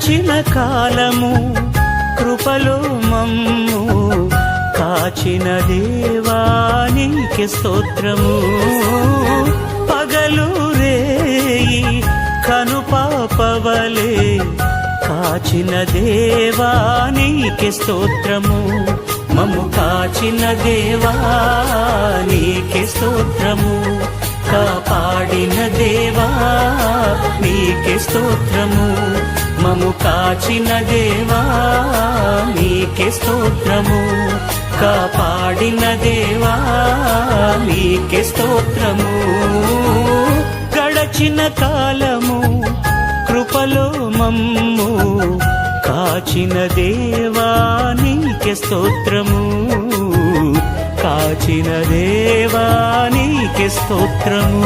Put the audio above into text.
గడచిన కాలము కృపలో మమ్ము కాచిన దేవా నీకే స్తోత్రము. పగలు రేయి కనుపాపవలే కాచిన దేవా నీకే స్తోత్రము. మమ్ము కాచిన దేవా నీకే స్తోత్రము. కాపాడిన దేవా నీకే స్తోత్రము. మమ్ము కాచిన దేవా నీకే స్తోత్రము. కాపాడిన దేవా నీకే స్తోత్రము. గడచిన కాలము కృపలో మమ్ము కాచిన దేవా నీకే స్తోత్రము. కాచిన దేవా నీకే స్తోత్రము.